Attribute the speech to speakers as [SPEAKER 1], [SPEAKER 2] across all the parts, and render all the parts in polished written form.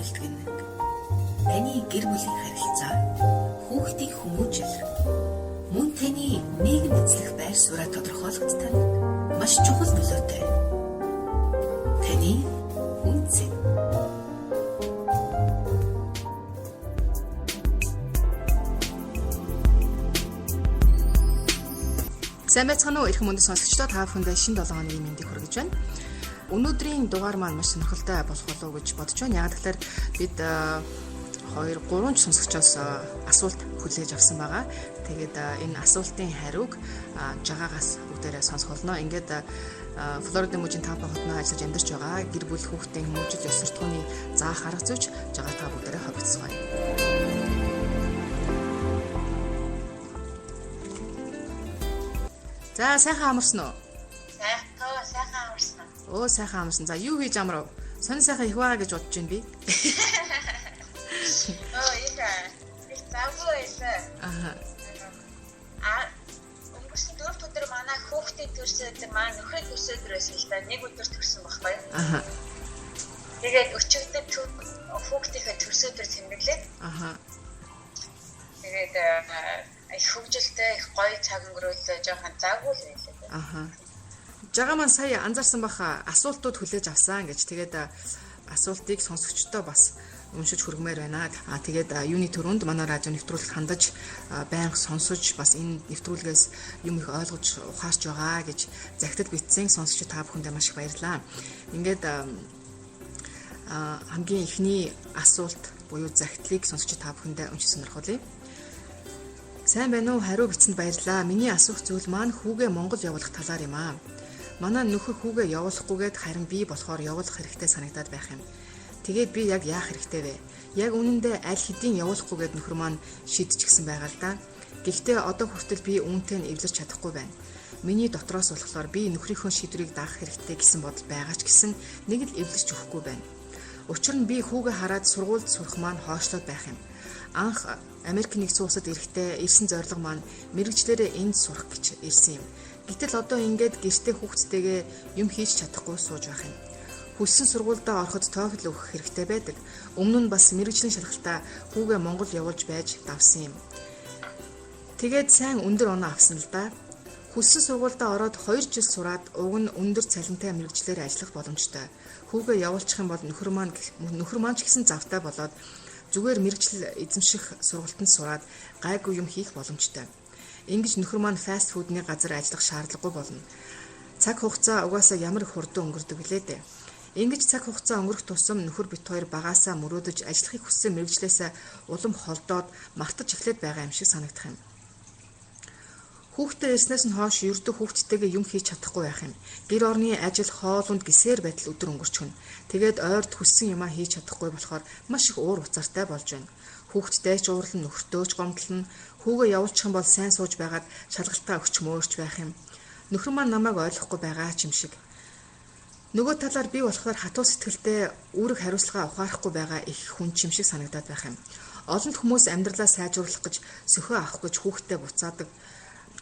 [SPEAKER 1] үнэлдэг нь таны гэр бүлийн харилцаа, хүүхдийн хүмүүжил, мөн таны нийгэм эзлэх байр сууриа тодорхойлоход маш чухал нөлөөтэй. Таны үнцэн. Сайн байцгаана уу эрхэм мөндөд сонсогчдоо, та бүхэндээ шинэ 7 хоногийн мэндийг хүргэж байна. Өнөөдрийн дугаар маань маш сонирхолтой болох болов уу гэж бодож байна. Яг тэгэхээр бид 2-3 сонсогчоос асуулт хүлээж авсан байгаа. Тэгээд энэ асуултын хариуг жагаагаас бүгдээрээ сонсох болно. Ингээд Флорида мужийн Тампа хотноо ажиллаж амьдарч байгаа гэр бүл хүүхдийн хүмүүжил ёс суртахууны заах арга зүйч жагаа та бүгдээрээ хавцгаая. За сайхан амарсан уу?
[SPEAKER 2] Сайхан амарсан.
[SPEAKER 1] Оо сайхан амарсан. За юу хийж амрав? Сонин сайхан их байгаа гэж бодож байна би.
[SPEAKER 2] Их завгүй байсан. Өнгөрсөн 4 өдөр манай хүүхдийн төрсөн маань нөхөд төрсөн байсан л да. Нэг өдөр төрсөн байхгүй юу? Тэгээд өчигдөр хүүхдийнхээ төрсөн өдөр тэмдэглээд. Тэгээд их хөвгөлтэй их гоё цаг өнгөрөөлөө жоохон завгүй л байлаа.
[SPEAKER 1] Жагаа маань сая анзаарсан баха асуултууд хүлээж авсан гэж. Тэгээд асуултыг сонсогчдоо бас уншиж хүргэмээр байна. Тэгээд юуны төрөнд манай радио нэвтрүүлэг хандаж байнга сонсож бас энэ нэвтрүүлгээс юм их ойлгож ухаарч байгаа гэж захидал бичсэн сонсогчид та бүхэндээ маш их баярлалаа. Ингээд хамгийн ихний асуулт буюу захидлыг сонсогчид та бүхэндээ уншиж сонирхолъё. Сайн байна уу? Хариу бичсэнд баярлалаа. Миний асуух зүйл маань хүүгээ Монгол явуулах талаар юм аа. Манай нөхөр хүүгээ явуулахгүйгээд харин би болохоор явуулах хэрэгтэй санагдаад байх юм. Тэгээд би яг яах хэрэгтэй вэ? Яг үнэндээ аль хэдийн явуулахгүйгээд нөхөр маань шийдчихсэн байгаа л да. Гэхдээ одоо хүртэл би үүнтэй нь эвлэрч чадахгүй байна. Миний дотроос болохоор би нөхрийнхөө шийдвэрийг даах хэрэгтэй гэсэн бодол байгаа ч гэсэн нэг л эвлэрч өгөхгүй байна. Учир нь би хүүгээ хараад сургуульд сурах маань хоошлоод байх юм. Анх Америк нэгдсэн улсад ирэхдээ ирсэн зорилго маань мэрэгчлэрээ энд сурах гэж ирсэн юм. Гэтэл одоо ингээд гэртээ хүүхдтэйгээ юм хийж чадахгүй сууж байх юм. Хүссэн сургуульдаа ороход TOEFL өгөх хэрэгтэй байдаг. Өмнө нь бас мэрэгжлийн шалгалтаа хүүгээ Монгол явуулж байж давсан юм. Тэгээд сайн өндөр оноо авсан л да. Хүссэн сургуульдаа ороод 2 жил сураад уг нь өндөр цалинтай мэрэгчлэр ажиллах боломжтой. Хүүгээ явуулчих юм бол нөхөр маань ч гэсэн завтай болоод зүгээр мэрэгжил эзэмших сургалтанд сураад гайгүй юм хийх боломжтой. Ингэж нөхөр маань фаст фудны газар ажиллах шаардлагагүй болно. Цаг хугацаа угаасаа ямар их хурдан өнгөрдөг билээ дээ. Ингэж цаг хугацаа өнгөрөх тусам нөхөр бит хоёр багаасаа мөрөөдөж ажиллахыг хүссэн мэрэгчлээсээ улам холдоод мартаж эхлээд байгаа юм шиг санагдах юм. Хүүхдээ ирснээс нь хойш ердөө хүүхдтэйгээ юм хийж чадахгүй байх юм. Гэр орны ажил хоолунд гисээр байтал өдөр өнгөрчихнө. Тэгээд ойрд хүссэн юмаа хийж чадахгүй болохоор маш их уур уцаартай болж байна. Хүүхдтэй ч уурлан, нөхөртөө ч гомдлон, хүүгээ явуулчих юм бол сайн сууж байгаад шалгалтаа өгч мөөрч байх юм. Нөхөр маань намайг ойлгохгүй байгаа ч юм шиг. Нөгөө талаар би болохоор хатуу сэтгэлтэй үүрэг хариуцлага ухаарахгүй байгаа их хүн ч юм шиг санагдаад байх юм. Олон хүмүүс амьдралаа сайжруулах гэж сөхөө авах гэж хүүхдтэй буцаадаг.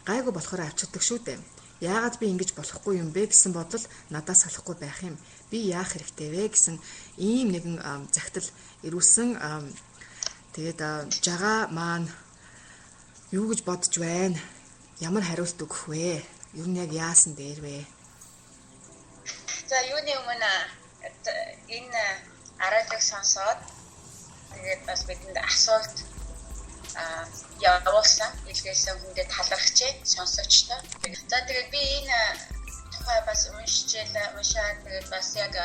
[SPEAKER 1] Гайгүй болохоор авчирдаг шүү дээ. Яагаад би ингэж болохгүй юм бэ гэсэн бодол надаас салахгүй байх юм. Би яах хэрэгтэй вэ гэсэн ийм нэгэн захидал ирүүлсэн. Тэгээд жагаа маань юу гэж бодож байна? Ямар хариулт өгөх вэ? Юу нь яг яасан дээр вэ?
[SPEAKER 2] За юуны өмнө энэ араалыг сонсоод тэгээд бас бидэнд асуулт явуулсан илгээсэн хүндэд талархжээ сонсогчтой. За тэгээд би энэ тухай бас уншаад тэгээд бас яг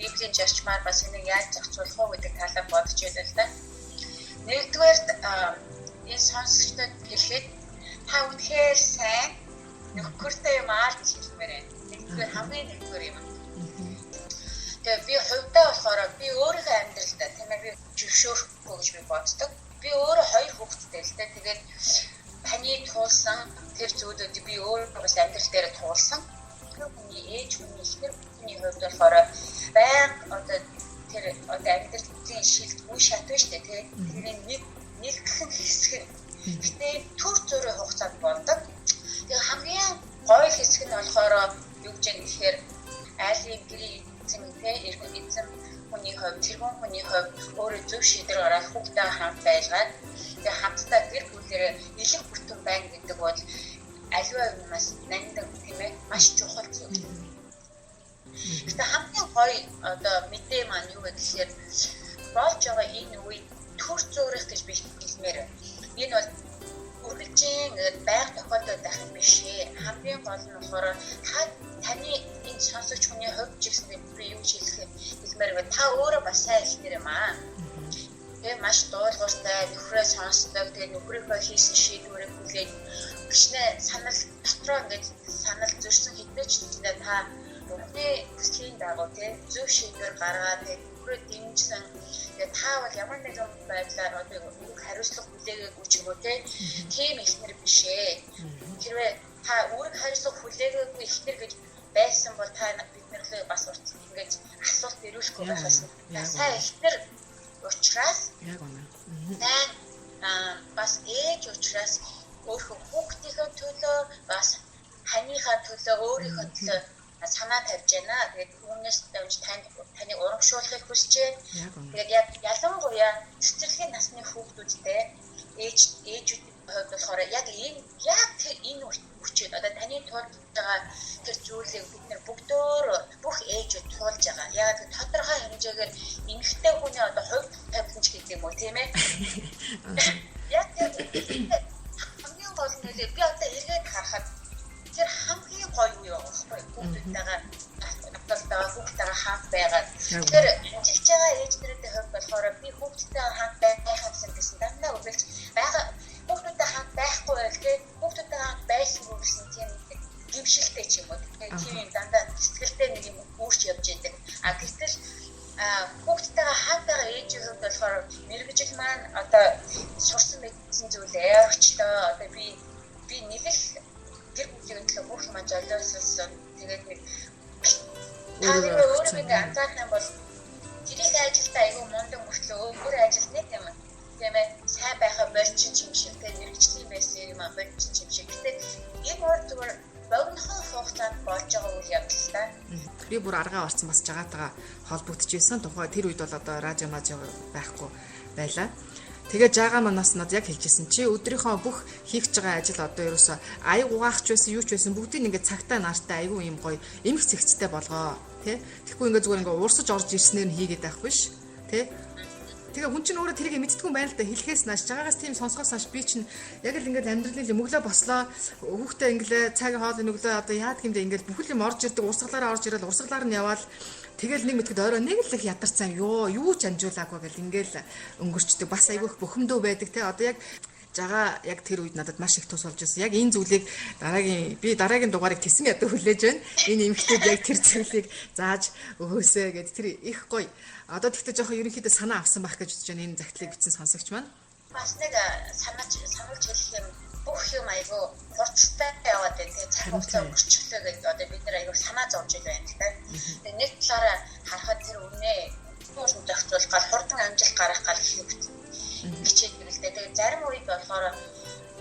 [SPEAKER 2] Библийн зарчмаар бас энийг яаж зохицуулах вэ гэдэг талаар бодож байлаа л да. Нэгдүгээр энэ сонсогчдод хэлэхэд та үнэхээр сайн нөхөртэй юм аалж хэлмээр байна. Нэгдүгээр хамгийн нэгдүгээр юм. Тэгээд би хувьдаа болохоор би өөрийнхөө амьдралдаа тийм ээ би зөвшөөрөхгүй гэж би боддог. Би өөрөө 2 хүүхэдтэй л дээ. Тэгээд таны туулсан тэр зүйлүүд би өөрөө бас амьдрал дээр туулсан. Хүний ээж хүний ихнэр хүний хувьд болохоор байнга одоо тэр одоо амьдралын шилд үе шат биш үү тийм. Тэрийн нэг хэсэг нь гэтээ төр зөрөө хугацаанд болдог. Тэгээд хамгийн гоё хэсэг нь болохоор юу гэж юм гэхээр айлын гэрийн эзэм те эргэн эзэм хүний хувь, тэргүүн хүний хувь өөрөө зөв шийдвэр гаргах хүүхдтэй хамт байлгаад тэгээ хамтдаа гэр бүлээрээ элэг бүтэн байна гэдэг бол аливаа юмнаас нандин тийм ээ маш чухал зүйл. Гэхдээ хамгийн гоё одоо мэдээ маань юу вэ гэхээр болж байгаа энэ үе төр зөөрөх гэж би хэлмээр. Энэ бол үргэлжийн байг тохиолдол байх юм шээ. Хамгийн гол нь болохоор таны энэ сонсогч хүний хувьд ч гэсэн би юу хэлмээр вэ? Та өөрөө бас сайн хэлмээр юм аа. Тэгээ маш дуулууртай нөхрөө сонсдог, тэгээ нөхрийнхөө хийсэн шийдвэрийг хүлээж гişнээ санал дотроо ингэж санал зөрсөн хэдэж тэгээ та бүхний хүслийн дагуу тэгээ зөв шийдвэр гаргаад тэгээ нөхрөө дэмжсэн. Тэгээ та бол ямар нэгэн байдлаар одоо үг хариуцлага хүлээгээгүй ч юм уу тийм ихнэр биш ээ. Хэрвээ та үүрэг хариуцлага хүлээгээгүй ихнэр гэж байсан бол та биднэрээ бас урт ингэж асуулт ирүүлэхгүй байх байсан. Сайн ихнэр учраас
[SPEAKER 1] яг үнэ.
[SPEAKER 2] Бас ээж учраас өөрийнхөө хүүхдийнхээ төлөө бас ханийхаа төлөө өөрийнхөө төлөө санаа тавьж байна. Тэгээд түүнээс давж таныг урамшуулахыг хүсэж байна. Тэгээд ялангуяа цэцэрлэгийн насны хүүхдүүдтэй ээжүүдийн хувьд болохоор яг энэ хүчтэй одоо таны тулж байгаа тэр зүйлийг бид нар бүгдөө бүх ээжүүд туулж байгаа. Яг тодорхой хэмжээгээр эмэгтэй хүний одоо хувь тавиланч гэдэг юм уу тийм ээ. Яг хамгийн гол нь би одоо эргээд харахад тэр хамгийн гоё юу байхгүй хүүхдүүдтэйгээ хүүхдтэйгээ хамт байгаад тэр ажиллаж байгаа ээжнэрийн хувьд болохоор би хүүхдтэйгээ хамт байх юмсан гэсэн дандаа үргэлж байгаа хүүхдүүдтэй хамт байхгүй байл тийм хүүхдүүдтэй хамт байсангүй гэсэн тийм гимшилтэй ч юм уу тийм юм дандаа сэтгэлдээ нэг юм үүрч явж байдаг. Гэтэл хүүхдтэйгээ хамт байгаа ээжийн хувьд болохоор мэрэгжил маань одоо сурсан мэдсэн зүйл ойрчтой одоо би нэг л гэр бүлийн төлөө бүх юм жолооссон тэгээд нэг өөрөө ингээ анзаарах юм бол тэрийг ажилтаа айгүй мундаг мөртлөө өөр ажил нэг юм тийм ээ сайн байхаа болчих юм шиг тэгээд мэрэгчлийн байсан юм болчих юм шиг гэдэг энэ өөр зүгээр богинохон хугацаанд болж байгаа үйл явдал та.
[SPEAKER 1] Би бүр аргаа орсон бас жагаатайгаа холбогдчихсэн. Тухай тэр үед бол одоо радио байхгүй байлаа. Тэгээд жагаа манаас над яг хэлжсэн чи өдрийнхөө бүх хийх байгаа ажил одоо ерөөсөө аяг угаахч байсан юу ч байсан бүгдийг ингээд цагтаа нааштай айгүй юм гоё эмх зэгцтэй болгоо тий. Тэгэхгүй ингээд зүгээр ингээд уурсаж орж ирснээр нь хийгээд байх биш тий. Тэгээ хүн чинь өөрөө тэрийг мэдтгүн байна л да хэлхээс нааш жагаагаас тийм сонсгоос нааш би чинь яг л ингээд амьдралын мөглөө бослоо хүүхдээ ингээд цаг хоолны нүглөө одоо яадаг юм дэ ингээд бүхэл юм орж ирдэг урсгалаараа орж ирэл урсгалаар нь яваал тэгэл нэг мэтгэд орой нэг л их ядарсан юу ч амжуулаагүй гэл ингээл өнгөрчдөг бас айгүйх бухимдуу байдаг те одоо яг жагаа яг тэр үед надад маш их тус болж байсан. Яг энэ зүйлийг дараагийн дугаарыг тэсэн ядуу хүлээж байна. Энэ эмэгтэйд яг тэр зүйлийг зааж өгөөсэй гэд тэр их гоё. Одоо тэгтээ жоохон ерөнхийдөө санаа авсан байх гэж бодож байна энэ загтлыг бичсэн сонсогч маань.
[SPEAKER 2] Бас нэг сануулж хэлэх юм бүх юм айгүй хурцтай яваад байна. Тэгээ цаг хугацаа өнгөрчлөө гэдэг одоо бид нар айгүй санаа зовж байна л да. Тэгээ нэг талаараа харахад тэр үнэ өөрөөр зохицуулах хурдан амжилт гаргах гал хичээдэг л дээ. Тэгээ зарим үед болохоор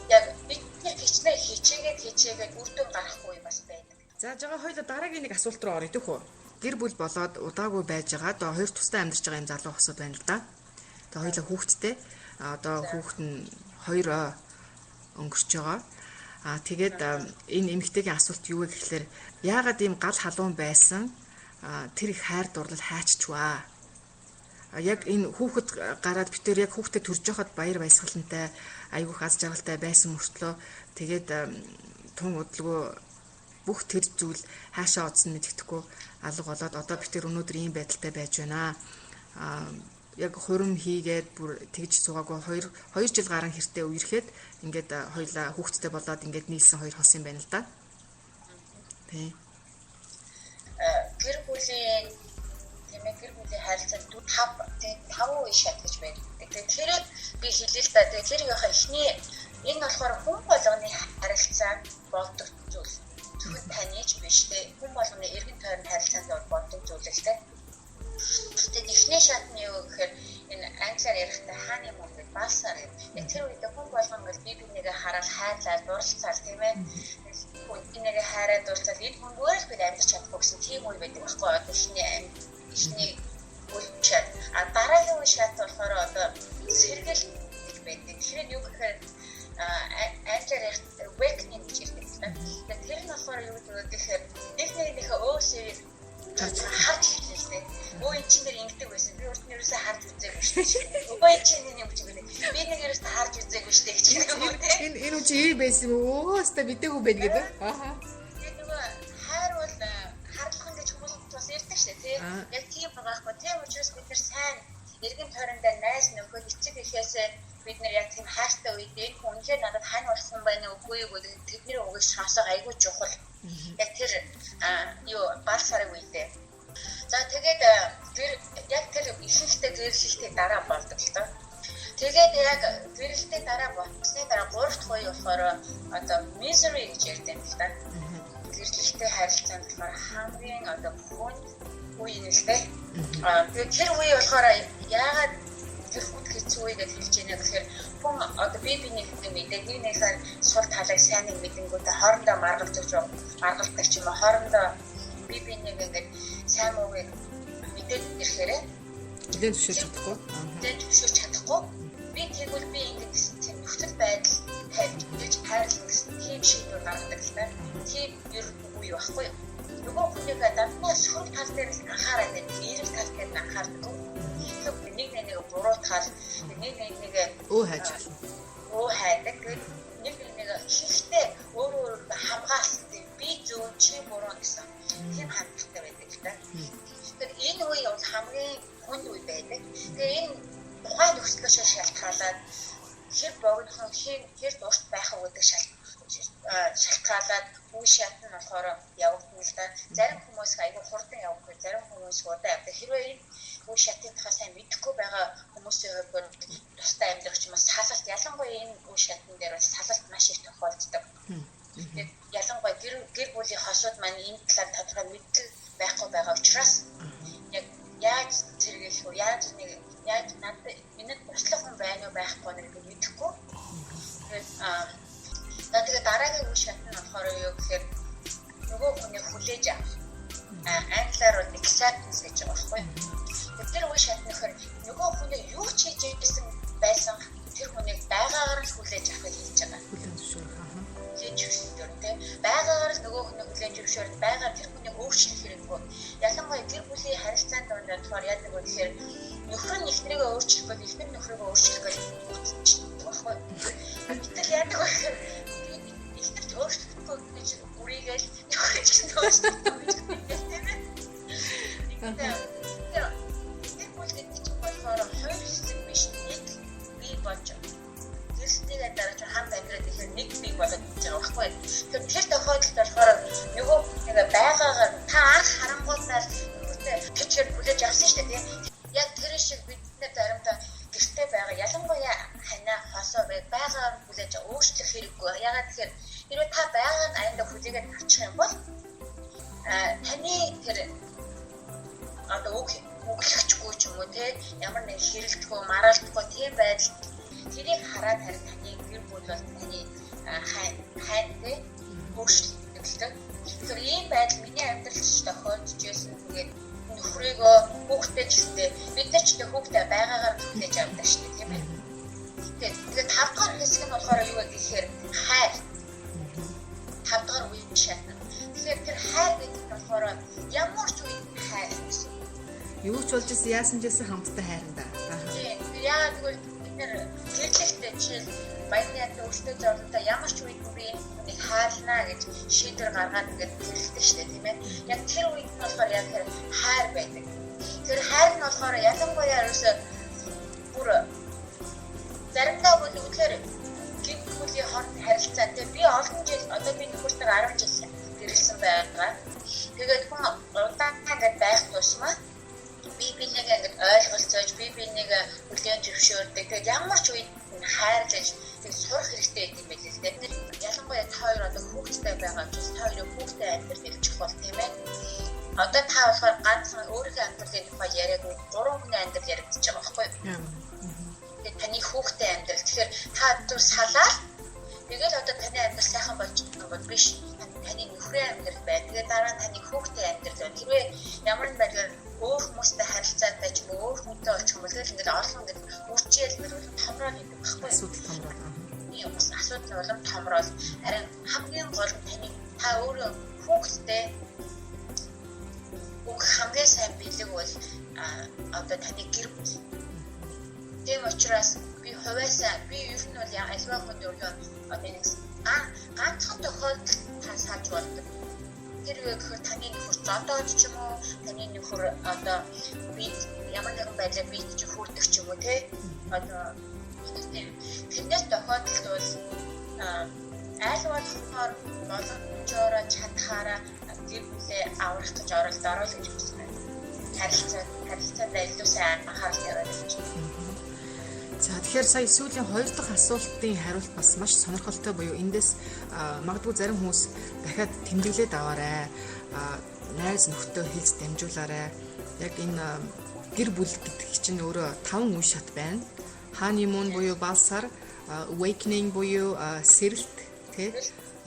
[SPEAKER 2] яг бид хичээгээд үр дүн гарахгүй бас байдаг.
[SPEAKER 1] За жагаа хоёул дараагийн нэг асуулт руу оръё дөх үү. Гэр бүл болоод удаагүй байж байгаа. Одоо хоёр тустай амьдарч байгаа юм залуу хосууд байна л да. Тэгээ хоёулаа хүүхэдтэй. Одоо хүүхэд нь 2 өнгөрч байгаа. Тэгээд энэ эмэгтэйгийн асуулт юу вэ гэхээр яагаад ийм гал халуун байсан? Тэр их хайр дурлал хайччваа. Яг энэ хүүхэд гараад битээр яг хүүхдэд төрж байхад баяр баясгалантай айгүйх аз жаргалтай байсан мөртлөө тэгээд тун удалгүй бүх тэр зүйл хаашаа одсон мэддэхгүй алга болоод одоо битээр өнөөдөр ийм байдалтай байж байна. Яг хурим хийгээд бүр тэгж суугаагүй 2 жил гарan хэртээ үерхэд ингээд хоёлаа хүүхэдтэй болоод ингээд нийлсэн 2 хос юм байна л да. Тэ.
[SPEAKER 2] Гэр бүлийн харилцаанд 5 үе шат гэж байна. Тэгэхээр тэрийг би хэлээ л да. Тэгэхээр тэр яхаа эхний энэ болохоор хүн болгоны харилцаанд болдог зүйл. Зөвхөн таныч биш те. Хүн болгоны эргэн тойрны харилцаанд болдог зүйл л те. Тэгээд эхний шат нь юу гэхээр энэ англиар ярихдаа хааны юм уу баасаар яг тэр үед хүн болгон гэл би бинийгээ хараад хайрлаад дурлцаал тийм ээ. Хүн бинийгээ хайраад дурлцаал энэ хүн өөрөө бид амьдарч чадахгүй гэсэн тийм үе байдаг байхгүй одоо эхний шат. Дараагийн үе шат болохоор одоо сэргээл байдаг. Тэгэхээр юу гэхээр англиар awakening гэж хэлдэг. Тэгэхээр тэр нь болохоор юу гэхээр нэг өөсөө харж хэлээ. Өө энэ чинь ингэдэг байсан. Би өөртөө ерөөсөө харж үзээгүй шүү дээ. Өө энэ чинь юм чи би нэг ерөөсөө харж үзээгүй шүү дээ гэж хэлдэг юм те.
[SPEAKER 1] Энэ үчи ий байсан юм уу? Өөстө бидээгүй байд гэдэг. Ааха.
[SPEAKER 2] Тэгээд нөгөө хайр бол харлах гэж хүмүүс бас ярьдаг шүү дээ. Яг тийм байгаахгүй. Тийм учраас бид нар сайн эргэн тойрондоо найз нөхөд эцэг эхээсээ бид нар яг тийм хайртай үед энэ хүн үнэхээр надад хань болсон байна уугүй юу гэдэг тэдний үгийг сонсох айгүй чухал. Яг тэр бал сарын үедээ. За тэгээд яг тэр ихэнхдээ гэрэлтэй дараа болдог л доо. Тэгээд яг гэрэлтэй дараа болсны дараа 3 дахь үе болохоор одоо misery гэж ярьдаг юм л да. Гэрэлтэй харилцаанд болохоор хамгийн одоо хүн үе юм л дээ. Тэгээд тэр үе болохоор яагаад тэр хүн хэцүү үе гэж хэлж байна гэхээр хүн одоо биений мэдээ нэгнийхээ сул талыг сайн нэг мэдэнгүүтээ хоорондоо маргалдаг ч юм уу хоорондоо биений ингээд сайн муугийг мэдээд ирэхээр
[SPEAKER 1] нэлээд
[SPEAKER 2] зөвшөөрч чадахгүй. Би тэгвэл би ингээд тийм нөхцөл байдал хайрлаж гэсэн тийм шийдвэр гаргадаг л та. Тийм ер нь үе байхгүй юу? Нөгөө хүнийг дандаа сөрөг тал дээр анхаарал нэг эрэг тал дээр анхаардаг. Нэг буруутгал нэг өө хайдаг. Нэг ихтэй өөрөө хамгаалсан би зөв чи буруу гэсэн тийм хандлагатай байдаг л та. Тэгэхээр энэ үе бол хамгийн хүнд үе байдаг. Тэгээ энэ тухайн нөхцлөөс шалтгаалаад хэр богинохон хэр дурт байх гэдэг шалтгаалаад үе шат нь болохоор явагдана л та. Зарим хүмүүс айгүй хурдан явдаг, зарим хүмүүс удаан явдаг. Хэрвээ энэ үе шатын тухай сайн мэдэхгүй байгаа хүмүүсийн хувьд бол тусдаа амьдрах ч юм уу салалт ялангуяа энэ үе шатн дээр бол салалт маш их тохиолддог. Тэгээд ялангуяа гэр бүлийн хосууд маань энэ талаар тодорхой мэддэг байхгүй байгаа учраас яг яаж зэрэгэх үү яаж надад минь туслах хүн байна уу байхгүй нэг мэдэхгүй. Тэгээд дараагийн үе шат нь болохоор юу гэхээр нөгөө хүнийг хүлээж авах. Англиар бол acceptance гэж байгаа байхгүй. Тэр үе шатныхэр нөгөө хүнийг юу ч хийж байсан тэр хүнийг байгаагаар нь хүлээж авахыг хийж байгаа. Хийж зөвшөөрөх тийм. Байгаагаар л нөгөө хүнийг хүлээж зөвшөөрөх, байгаар тэр хүнийг өөрчлөх хэрэггүй. Ялангуяа гэр бүлийн харилцаанд дундаа болохоор яадаг вэ гэхээр нөхөр нь эхнэрийгөө өөрчлөх бол эхнэр нөхрийгөө өөрчлөх гэж үздэг байхгүй. Гэтэл яадаг вэ гэхээр эхнэрч өөрчлөхгүй гэж үрийгээл нөхөр ч өөрчлөхгүй тийм ээ. Хоёр хэсэг биш нэг бий болж гэрсдээ дараа ч хамт амьдраад ихээр нэг бий болоод байгаа байхгүй. Тэгэхээр тэр тохиолдолд болохоор нөгөө нэг байгаагаар та анх харангуйтаар тэчээр бүлээж авсан шүү дээ. Яг тэр шиг бид нар заримдаа гэртээ байгаа ялангуяа ханаа хосоо байгаагаар бүлээж өөрчлөх хэрэггүй. Ягаад тэгэхээр хэрвээ та байгааг нь аяндаа хүлээгээд авчих юм бол таны тэр одоо өглөгчгүй ч юм уу те ямар нэг хэрэлдэхгүй маргалдахгүй тийм байдал тэрийг хараад харин таны гэр бүл бол таны хайн те өөрчлөлттэй. Тэгэхээр ийм байдал миний амьдралд тохиолдож байсан. Тэгээд нөхрийгөө хүүхдээ ч гэсэн бид нар ч хүүхдээ байгаагаар хүлээж авдаг шүү дээ тийм ээ. Тэгээд 5 дахь хэсэг нь болохоор юу вэ гэхээр хайр. 5 дахь үе шатна. Тэгэхээр тэр хайр гэдэг нь болохоор ямар ч үед хайр гэсэн.
[SPEAKER 1] Юу ч болж ирсэн яасан ч гэсэн хамтдаа хайрандаа.
[SPEAKER 2] Тийм. Яг тэгвэл бид нэр гэрлэхтэй жишээл баяны яд өөртөө зорилготой ямар ч үед би нэг хаалнаа гэж шийдвэр гаргаад ингээд гэрлэхтэй шүү дээ тийм ээ. Яг тэр үед нь болохоор яг тэр хайр байдаг. Тэр хайр нь болохоор ялангуяа ерөөсөө бүр заримдаа бол үнэхээр гэр бүлийн хоорондын харилцаатай би олон жил одоо би нөхөртөө 10 жил гэрэлсэн байгаа. Тэгээд хүн удаан ингээд байх тусмаа бинийг ингээд ойлголцоож бинийг хүлээн зөвшөөрдөг. Тэгээд ямар ч үед хайрлаж тэг сурах хэрэгтэй юм байл л дээ. Ялангуяа та хоёр одоо хүүхдтэй байгаа учраас та хоёрын хүүхдтэй амьдрал хэлж чухал тийм ээ. Одоо та болохоор ганцхан өөрийнхөө амьдралын тухай яриаггүй 3 хүний амьдрал яригдчих байгаа байхгүй юу? Тэгээд таны хүүхдтэй амьдрал тэгэхээр та түр салаад тэгэл одоо таны амьдрал сайхан болж байгаа бол биш. таны нөхрийн амьдрал байна. Тэгээд дараа нь таны хүүхдийн амьдрал байна. Хэрвээ ямар нэг байдлаар өөр хүмүүстэй харилцаатай ч юм уу өөр хүнтэй очих юм бол ингээд олон ингээд үрчээл томроод идэг байхгүй.
[SPEAKER 1] Асуудал томроод.
[SPEAKER 2] Тийм бас асуудал болон томроод харин хамгийн гол нь таны та өөрөө хүүхдтэй үг хамгийн сайн бэлэг бол одоо таны гэр бүл. Тийм учраас би хувьяасаа би ер нь бол альва хүнд өөрөө одоо нэг ганцхан тохиолдолд та салж болдог. Тэрвээ гэхээр таны нөхөр зодоод ч юм уу, таны нөхөр одоо би ямар нэгэн байдлаар би чи хүрдэг ч юм уу те. Одоо тэрнээс тохиолдолд бол аль болохоор боломжоор чадхаараа гэр бүлээ аврах гэж оролд оруулах гэж байна. Харилцаанд илүү сайн анхаарал тавиад гэж байна.
[SPEAKER 1] За тэгэхээр сая сүүлийн 2 дахь асуултын хариулт бас маш сонирхолтой буюу эндээс магадгүй зарим хүмүүс дахиад тэмдэглээд аваарай. Найз нөхдөд хэлж дамжуулаарай. Яг энэ гэр бүл гэдэг чинь өөрөө 5 үе шат байна. Honeymoon буюу балсар, awakening буюу сэрэлт, тий?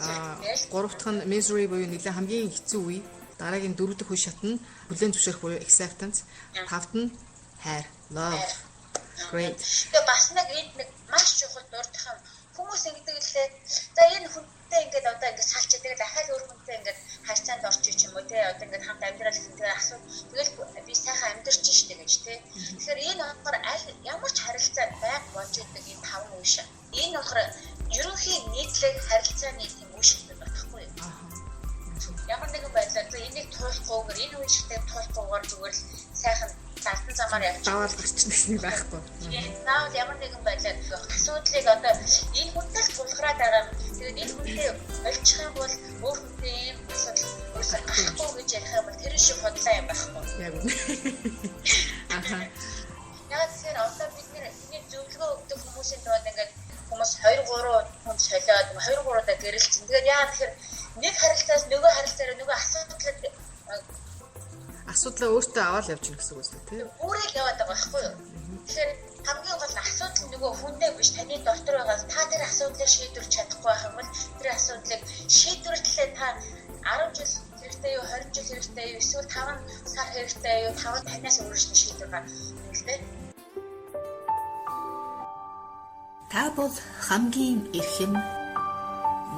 [SPEAKER 1] 3 дахь нь misery буюу нэлээд хамгийн хэцүү үе. Дараагийн 4 дахь үе шат нь хүлээн зөвшөөрөх буюу acceptance. 5-т нь хайр, love. Great.
[SPEAKER 2] Тэгээ бас нэг маш чухал дурдах юм. Хүмүүс ингэдэг лээ. За энэ хүнтэй ингээд одоо ингээд салчаа тэгээд дахиад өөр хүнтэй ингээд харьцаанд орчих юм уу те. Одоо ингээд хамт амьдрал гэдэг асуу. Тэгэл би сайхан амьдарч штэ гэж те. Тэгэхээр энэ болохоор аль ямар ч харилцаа байг болж идэг энэ 5 үе шиг. Энэ болохоор ерөнхий нийтлэг харилцааны тийм үе шиг байхгүй юу? Ямар нэгэн байдлаар энийг туулахгүйгээр энэ үе шигтэй туулахгүйгээр зүгээр л сайхан талтан замаар явж
[SPEAKER 1] даваад гарчна гэсэн байхгүй.
[SPEAKER 2] Наавал ямар нэгэн байдлаар асуудлыг одоо энэ хүнтэй л тулгараад байгаа юм. Тэгээд энэ хүнтэй олчих юм бол өөр хүнтэй юм асуудал үүсэх гарахгүй гэж ярих юм бол тэр шиг бодлоо юм байхгүй.
[SPEAKER 1] Яг үнэ. Аха.
[SPEAKER 2] Яг зэрэг одоо бид нэг зөвлөгөө өгдөг хүмүүсийн тулд ингээд хүмүүс 2-3 хүн солиод 2-3 удаа гэрэлцэн. Тэгээд яа тэгэхээр нэг харилцаас нөгөө харилцаараа нөгөө
[SPEAKER 1] асуудлаа өөртөө аваад явж гэнэ гэсэн үг үстэй тий.
[SPEAKER 2] Өөрийг яваад байгаа байхгүй юу? Тэгэхээр хамгийн гол асуудал нөгөө хүндээ биш таны дотор байгаа та тэр асуудлыг шийдвэрч чадахгүй байх юм бол тэр асуудлыг шийдвэрлэлээ та 10 жил хэрэгтэй юу 20 жил хэрэгтэй юу эсвэл 5 сар хэрэгтэй юу 5 танаас өөрөөсөө шийдвэр гаргах юм л дээ.
[SPEAKER 3] Та бол хамгийн эрхэм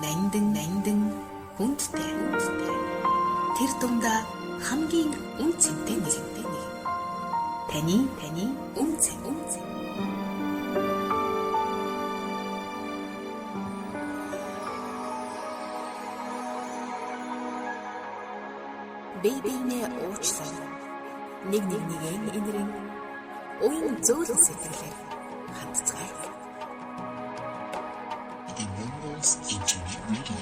[SPEAKER 3] нандин хүндтэй. Тэр дундаа хамгийн үнцэнтэй нэг. Таны үнцэн. Бэйбинэ уучлаа. Нэгийн энэрэн уян зөөл сэтгэлээр хандцгаая.
[SPEAKER 4] The Mongols Internet Radio.